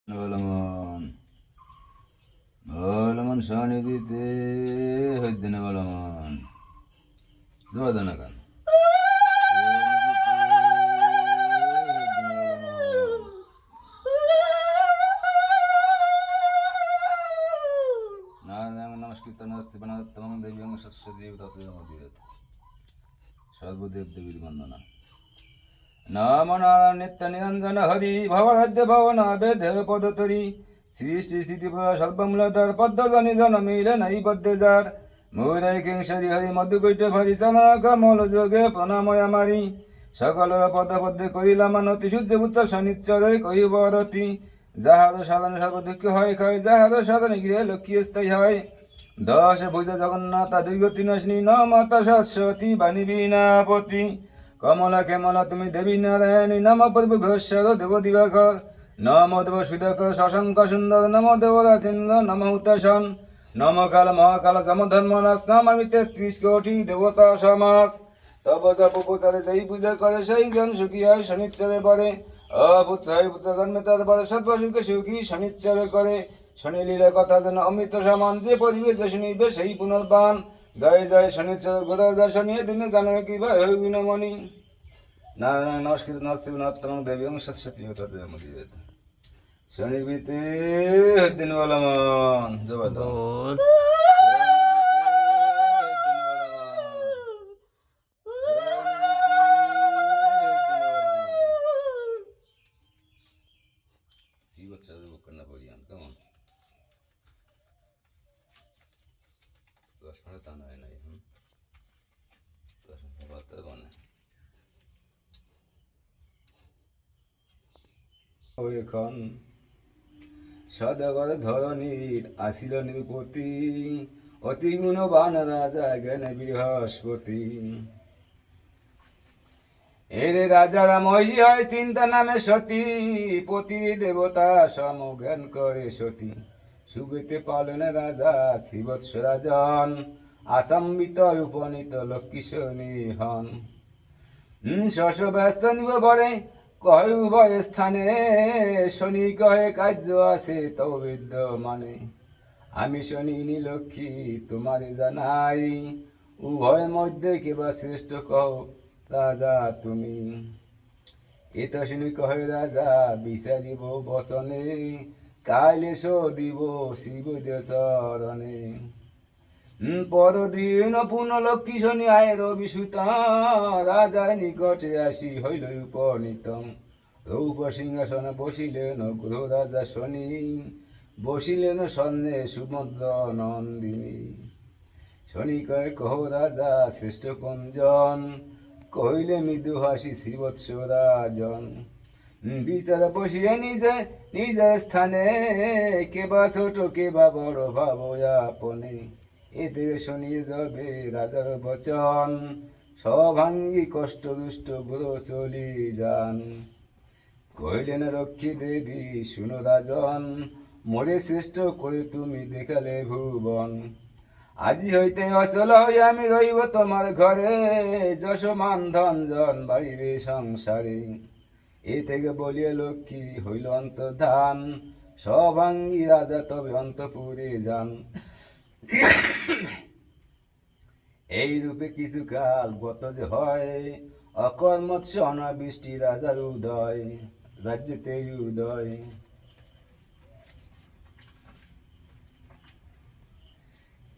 বলমন বলমন স্বনিধিতে হইতে না বলমন জোয়াদ না কেন নমস্কৃত নমস্তে বনতম দেবীং শস্য জীব তৎমদিরত সর্বদেব দেবীর বন্দনা নম নিত্য নিরঞ্জন হরি ভবরাজ্য ভবন বেদ পদতরি সৃষ্টি স্থিতি সর্বমূলধর পদ্মজনি জন মিলে নাই পদ্মেজার মৌরাই কিংসরি হরি মধুকৈট ভরি চনা কমল যোগে প্রণাময় আমারি সকল পদ পদ্মে করিলাম নতি সূর্য পুত্র শনিচ্চরে কৈবরতি যাহার সাধনে সর্বদুঃখ হয় ক্ষয় যাহার সাধনে গৃহে লক্ষ্মী স্থায়ী হয় দশ ভুজ জগন্নাথ দুর্গতি নশিনী ন মাতা সরস্বতী বাণী বীণাপতি কমলা কেমলা তুমি দেবী নারায়ণী নম প্রভু ঘোষর দেব দিবাকর নম দেব সুধাকর শশাঙ্ক সুন্দর নম দেব রাজেন্দ্র নম হুতাসন নম কাল মহাকাল যম ধর্মনাশ নমামি ৩৩ কোটি দেবতা সমাস তব জপ প্রচারে যেই পূজা করে সেই জন সুখী হয় শনিচ্চরে পরে অপুত্র হয় পুত্র জন্মে তার পরে সর্বসুখে সুখী শনিচ্চরে করে শনি লীলা কথা যেন অমৃত সমান যে পরিবে যে শুনিবে সেই পুনর্বান জয় জয় শনিচ্চর গোদা জয় শনি দিনে জানে কি ভাই বিনমণি নারায়ণ নমস্কৃত নমস্তে নমঃ দেবী সরস্বতী তৎমদিরত শনিবিতে দিন বলমন জবাদ কেমন তা নয় নাই বনে এখন সদাগর ধরণীর আসিল নৃপতি অতি গুণবান রাজা জ্ঞান বৃহস্পতি এর রাজারা মহিষী হয় চিন্তা নামে সতী পতি দেবতা সম জ্ঞান করে সতী সুগীতে পালন রাজা শ্রীবৎস রাজন আসাম্বিত উপনীত লক্ষ্মী শনি হন শশ ব্যস্ত নিব বরে কয় উভয় স্থানে শনি কহে কার্য আছে তব বিদ্য মানে আমি শনি লক্ষ্মী তোমারে জানাই উভয় মধ্যে কেবা শ্রেষ্ঠ কহ রাজা তুমি এত শুনি কহে রাজা বিচারিব বসনে কাইলে দিব শিব শরণে পরদিন পুনঃ লক্ষ্মী শনি আয় রবিসুতা রাজার নিকটে আসি হইল উপনীত রৌপ সিংহাসনে বসিলেন গ্রহ রাজা শনি বসিলেন স্বর্ণে সুমদ্র নন্দিনী শনি কয় কহ রাজা শ্রেষ্ঠ কোনজন কহিলে মৃদু হাসি শ্রীবৎস রাজন বিচার বসিয়ে নিজের স্থানে কেবা ছোট কেবা বড় ভাব আপনে এতে শুনিয়ে যাবে রাজার বচন সভাঙ্গী কষ্ট দুষ্ট বুড়ো চলি যান কহিলেন রক্ষী দেবী শুনো রাজন মোরে শ্রেষ্ঠ করে তুমি দেখালে ভুবন আজি হইতে অচল হয়ে আমি রইব তোমার ঘরে যশমান ধন জন বাড়িবে সংসারে এ থেকে বলিয়া লক্ষ্মী হইল অন্তর্ধান সভাঙ্গী রাজা তবে অন্তপুরে যান এই রূপে কিছু কাল গত যে হয় অকর্মৎস অনাবৃষ্টি রাজার উদয় রাজ্যতে উদয়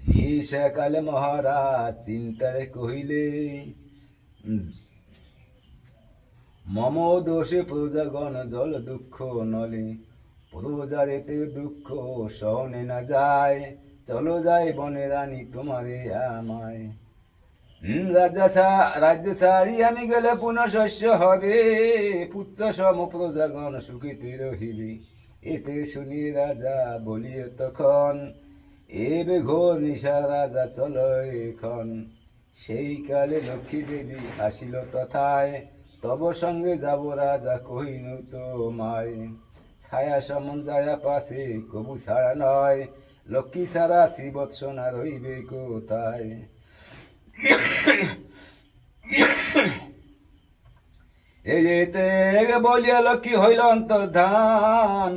নিশাকালে মহারাজ চিন্তারে কহিলে মম দোষে প্রজাগণ জল দুঃখ নলে প্রজার এতে দুঃখ সহনে না যায় চলো যাই বনে রানী তোমারে আমায় রাজ্য ছাড়ি আমি গেলে পুনঃ শস্য হবে পুত্র সম প্রজাগণ সুখীতে রহিবে এতে শুনি রাজা বলিয়ে তখন এবে ঘোর নিশা রাজা চলো এখন সেই কালে লক্ষ্মী দেবী আসিল তথায় তব সঙ্গে যাব রাজা কহিনু তোমায় ছায়া সমন যায়া পাশে কবু ছাড়া নয় লক্ষ্মী ছাড়া শ্রীবৎস না রইবে কোথায় এই যেতে বলিয়া লক্ষ্মী হইল অন্তর্ধান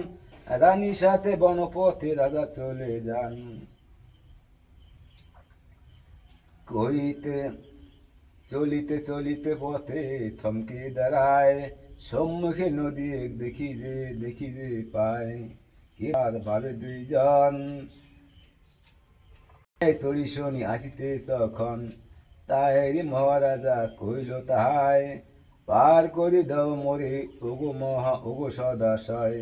রানীর সাথে বনপথে রাজা চলে যান। কইতে চলিতে চলিতে পথে থমকে দাঁড়ায়, সম্মুখে নদী দেখি যে পায়, কে আর ভাবে দুইজন চড়ি শনি আসিতে তখন, তাই মহারাজা কইল তাহাই, পার করি দাও মোরে ওগো সদাশয়।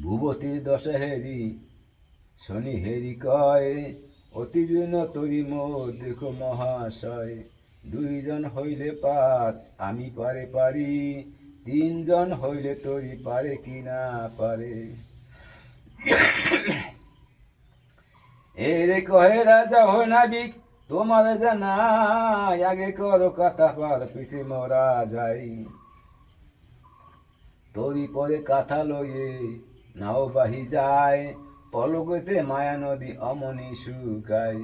ভূপতি দশা হেরি শনি হেরি কয়, অতি দিন তরি মোর দেখো মহাশয়। দুইজন হইলে পার আমি পারি, তিনজন হইলে তরি পারে কি না পারে। এরে কহে রাজা হয় নাবিক, তোমার জানা আগে করো কথা পার পিছে মরা যাই। তরি পরে কাঁথা লয়ে নাও বাহি যায়, পলকতে মায়া নদী অমনি শুকায়।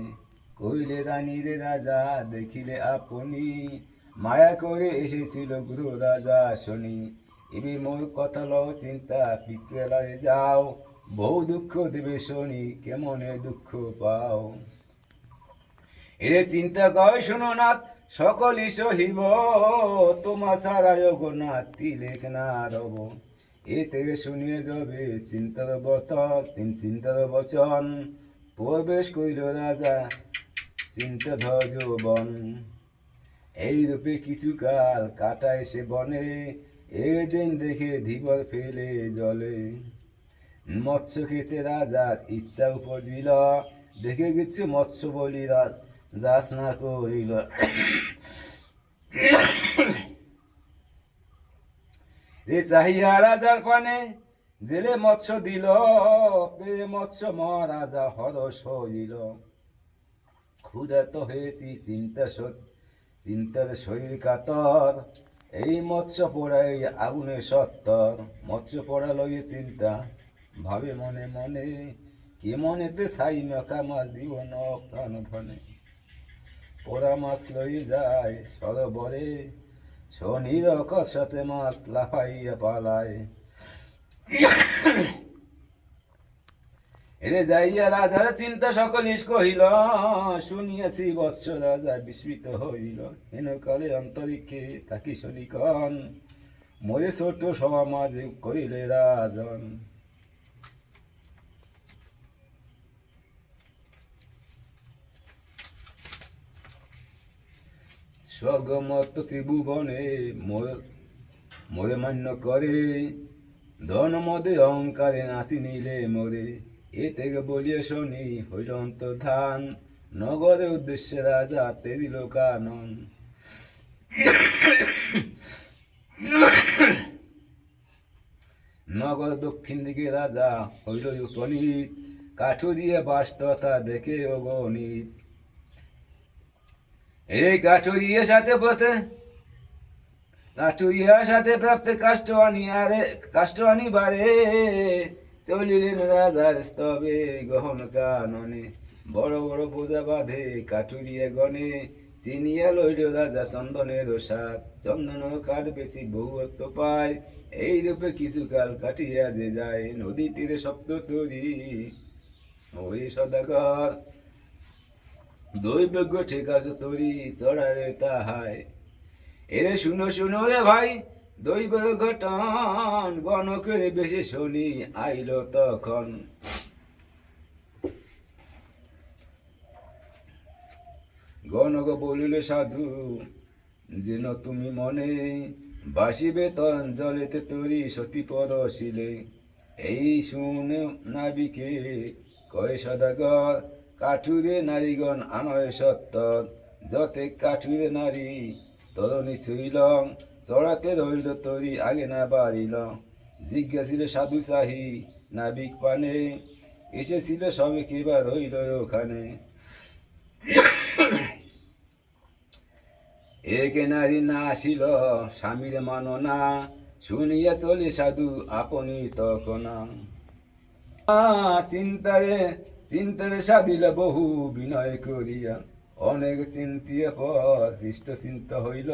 কইলে রানী রে রাজা দেখিলে আপনি, মায়া করে এসেছিল গুরু রাজা শনি। এবে মোর কথা লও চিন্তা পিত্রালয়ে যাও, বহু দুঃখ দেবে শনি কেমনে দুঃখ পাও। এরে চিন্তা কয় শোনো নাথ সকলই সহিব, তোমার ছাড়া জগন্নাথ তিলেক না রব। এ থেকে শুনিয়ে যাবে চিন্তার বচন, প্রবেশ করিল রাজা চিন্তা ধ্বজ বন। এই রূপে কিছুকাল কাটায় সে বনে, একদিন দেখে ধীবর ফেলে জলে। মৎস্য খেতে রাজার ইচ্ছা উপজিল, দেখে গেছে মৎস্য বলিরা যাস না করিল। রে চাহিয়া রাজার পানে জেলে মৎস্য দিল, পেয়ে মৎস্য মহারাজা হরস হইল। ক্ষুধার্ত হয়েছি চিন্তার শরীর কাতর, এই মৎস্য পোড়াই আগুনে সত্তর। মৎস্য পোড়া লইয়ে চিন্তা ভাবে মনে মনে, কে মনেতে ছাই মাখা মাছ দিব ন প্রাণ ধনে। পোড়া মাছ লইয়ে যায় সরোবরে, শনির সাথে মাছ লাফাইয়া পালায়। এরে যাইয়া রাজার চিন্তা সকলিস কহিল, শুনিয়াছি বৎস রাজা বিস্মিত হইল। হেন কালে অন্তরিক্ষে তাকি শনিকন, মরে ছোট সভা মাঝে করিলে রাজন। স্বর্গমত ত্রিভুবনে মোরে মান্য করে, ধন মদে অহংকারে নাচি নিলে মোরে। এ থেকে বলিয়া শনি হইল অন্তর্ধান, নগরের উদ্দেশ্যে রাজা তেরিল কানন। নগর দক্ষিণ দিকে রাজা হইল উপনীত, কাঠুরিয়া বাস তথা দেখে অগণিত। এই কাঠুরিয়া সাথে প্রাপ্ত কাষ্ট আনিবারে, চলিলেন রাজার স্তবে গহন কাননে। বড় বড় পূজা বাঁধে কাঠুরিয়া গণে, চিনিয়া লইল রাজা চন্দনের সাত। চন্দন কাঠ বেশি বহু অর্থ পায়, এই রূপে কিছুকাল কাটিয়া যে যায়। নদী তীরে সপ্ত তরি ওই সদাগর, দৈবজ্ঞ ঠিকাজ তরি চড়ারে তাহায়। এরে শুনো রে ভাই দৈব ঘটন, গণকের বেশি শনি আইল তখন। গণক বলিল সাধু যেন তুমি মনে, বাসিবে তন জলেতে তরি সতী পরশিলে। এই শুনে নাবিকে কয় সদাগর, কাঠুরে নারীগণ আনয় সত্তর। যতে কাঠুরে নারী তরণী শুইলং, চড়াতে রইল তরি আগে না বাড়িল। জিজ্ঞাসিল সাধু চাহি নাবিক পানে, এসেছিল সবে কেবার রইল ওখানে। একে নারী না আসিল স্বামীর মাননা, শুনিয়া চলে সাধু আপনি তখনা। চিন্তারে সাধিল বহু বিনয় করিয়া, অনেক চিন্তিয়া পর হৃষ্ট চিন্তা হইল।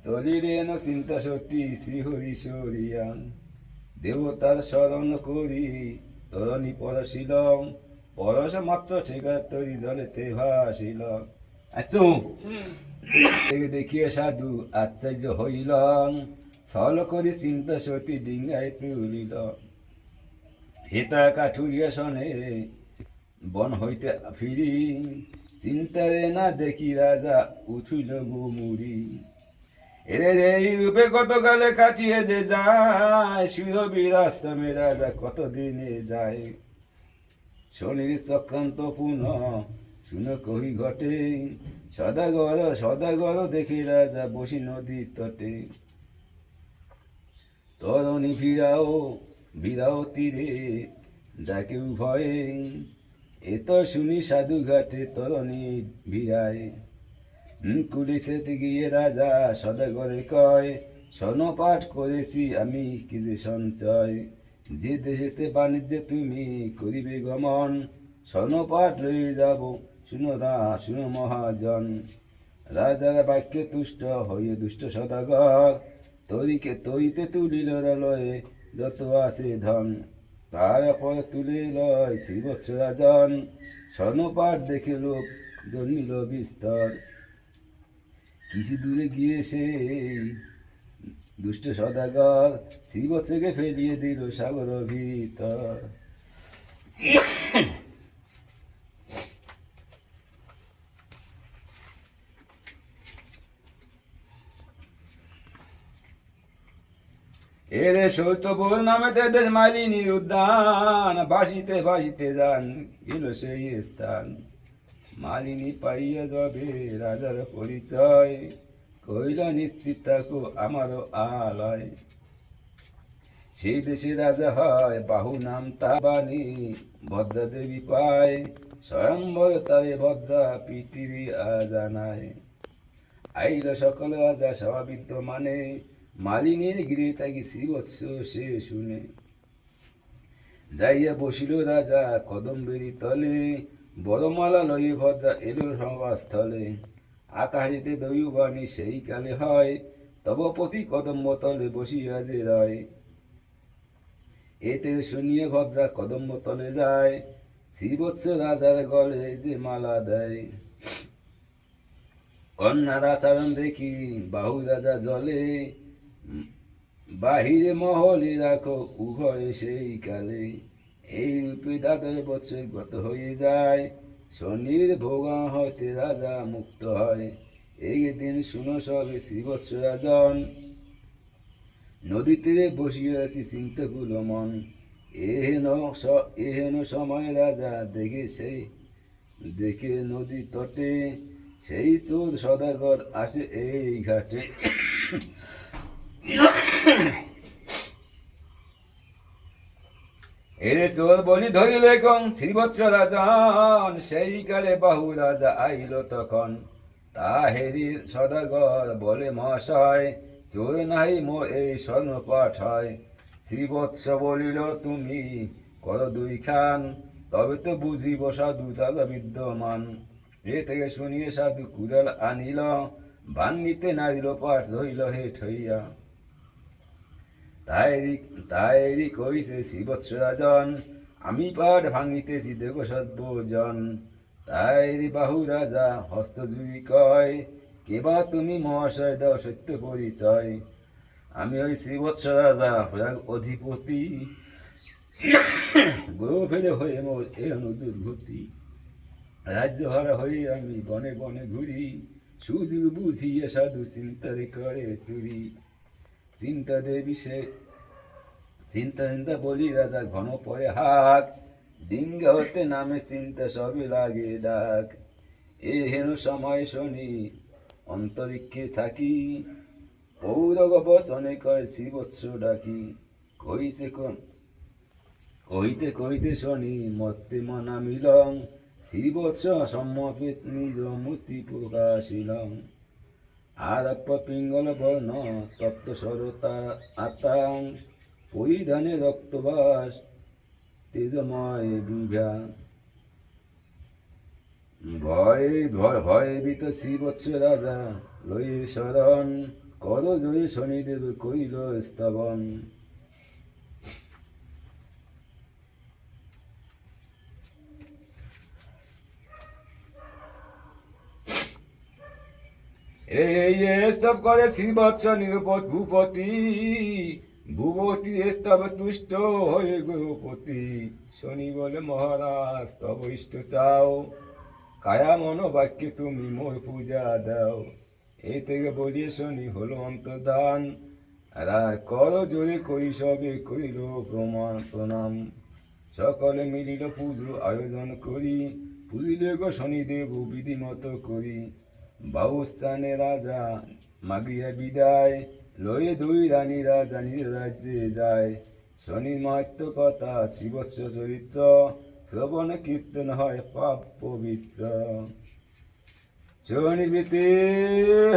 চলিলেন চিন্তা সত্যি শ্রীহরি সরিয়া। দেবতার স্মরণ করি তরণী পরশিলং পরশ মাত্র ঠিকা তরি জলেতে ভাসিল। আচ্ছা দেখিয়ে সাধু আশ্চর্য হইলং ছল করি চিন্তা সতী ডিঙ্গায় তুলিল। হেতা কাঠুরিয়া শনে বন হইতে ফিরি চিন্তারে না দেখি রাজা উঠিল গুমুরি। এরে রে এই রূপে কতকালে কাটিয়ে যে যায় সুরবীর আশ্রমে রাজা কতদিনে যায়। শনির চক্রান্ত পুনঃ শুনো কহি ঘটে সদাগর দেখে রাজা বসি নদীর তটে। তরণী ভিড়াও তীরে ডাকে ভয়ে এত শুনি সাধু ঘাটে তরণী ভিড়ায়। কুলিতে গিয়ে রাজা সদাগরে কয় স্বর্ণপাঠ করেছি আমি কি যে সঞ্চয়। যে দেশেতে বাণিজ্যে তুমি করিবে গমন স্বর্ণপাঠ লয়ে যাব শুনো মহাজন। রাজার বাক্যে তুষ্ট হয়ে দুষ্ট সদাগর তরিতে তুলিল লয়ে যত আছে ধন। তারপর তুলে লয় শ্রীবৎস রাজন স্বর্ণপাঠ দেখে লোক জন্মিল বিস্তর। কিছু দূরে গিয়ে সে দুষ্ট সদাগর শ্রীবৎসকে ফেলিয়ে দিল সাগর ভিতর। এরে সৌতপুর নামেতে দেশ মালিনীর উদ্যান ভাসিতে ভাসিতে যান গেল সেই স্থান। মালিনী পাইয়া যাবে রাজার পরিচয় কইল নিশ্চিত থাকো আমারও আলয়। সেই দেশে রাজা হয় বাহু নাম তাবানি ভদ্রা দেবী পায় স্বয়ম্বর তারে ভদ্রা পৃথিবী জানায়। আইল সকল রাজা সভাবিদ্য মানে মালিনীর গৃহে থাকি শ্রীবৎস সে শুনে। যাইয়া বসিল রাজা কদম্বেরি তলে বড়মালা লয়ে ভদ্রা এলো সভাস্থলে। আকাশিতে দৈবাণী সেই কালে হয় তব পতি কদম্ব তলে বসিয়া যে রয়। এতে শুনিয়ে ভদ্রা কদম্ব তলে যায় শ্রীবৎস রাজার গলে যে মালা দেয়। কন্যার আচরণ দেখি বাহু রাজা জলে বাহিরে মহলে রাখো উভয় সেই কালে। এই রূপে দাদর বছর গত হয়ে যায় শনির ভোগা হতে রাজা মুক্ত হয়। এই দিন শুনো সবে শ্রীবৎস রাজন নদী তীরে বসিয়ে আছি চিন্তাকুল মন। এহেন সময় রাজা দেখে নদী তটে সেই চোর সদাগর আসে এই ঘাটে। এরে চোর বলি ধরিলে কং শ্রীবৎস রাজন সেই কালে বাহু রাজা আইল তখন। তা হেরি সদাগর বলে মহাশয় চোর নাই মোর এই স্বর্ণপাঠ হয়। শ্রীবৎস বলিল তুমি কর দুই খান তবে তো বুঝিব সাধু তারা বিদ্যমান। এ থেকে শুনিয়ে সাধু কুদাল আনিল ভাঙ্গিতে নারিল পাঠ ধরিল হেট হইয়া। তাই কইছে শ্রীবৎস রাজন আমি পাঠ ভাঙিতেছি দেখো সর্বজন। তাই বাহু রাজা হস্তজুড়ি কয় কেবা তুমি মহাশয় দাও সত্য পরিচয়। আমি ওই শ্রীবৎস রাজা অধিপতি গো ফেলে হয়ে মোর এন দুর্গতি। রাজ্য হারা হয়ে আমি বনে বনে ঘুরি সুযোগ বুঝিয়ে সাধু চিন্তারে করে চুরি। চিন্তা দেবী সে চিন্তা বলি রাজা ঘন পরে হাক ডিঙ্গা হতে নামে চিন্তা সবে লাগে ডাক। এ হেন সময় শনি অন্তরিক্ষে থাকি পৌরগ বচনে কয় শ্রীবৎস ডাকি। কহিতে কহিতে শনি মত্তে মনা মিলং শ্রীবৎস সম্মপেত নিজ মূর্তি প্রকাশিলং। আর পিঙ্গল বর্ণ তপ্ত সরতা আতাং পরিধানে রক্তবাস তেজময় বিঘা। ভয়ে ভীত শ্রীবৎস রাজা লয়ে শরণ কর জয়ে শনিদেব কইল স্তবন। এই স্তব করে শ্রীবৎস নিরুপত ভূপতি, ভূপতি স্তব তুষ্ট হয়ে গৃহপতি। শনি বলে মহারাজ তব ইষ্ট চাও, কায়া মন বাক্যে তুমি মোর পূজা দাও। এই থেকে বলিয়ে শনি হলো অন্তর্ধান, কর জোরে করি সবে করিল প্রণাম। সকলে মিলিল পুজো আয়োজন করি, পুজিলে গো শনিদেব বিধি মতো করি। বাবুস্থানে রাজা মাগিয়া বিদায়, লয়ে দুই রানী রাজা নিজ রাজ্যে যায়। শনির মাহাত্ম কথা শ্রীবৎস চরিত্র, শ্রবণ কীর্তন হয় পাপ পবিত্র। শনি প্রীতি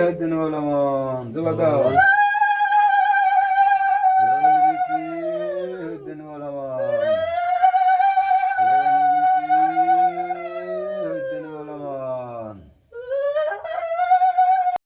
হদ্দিন বলমান জবাব দাও।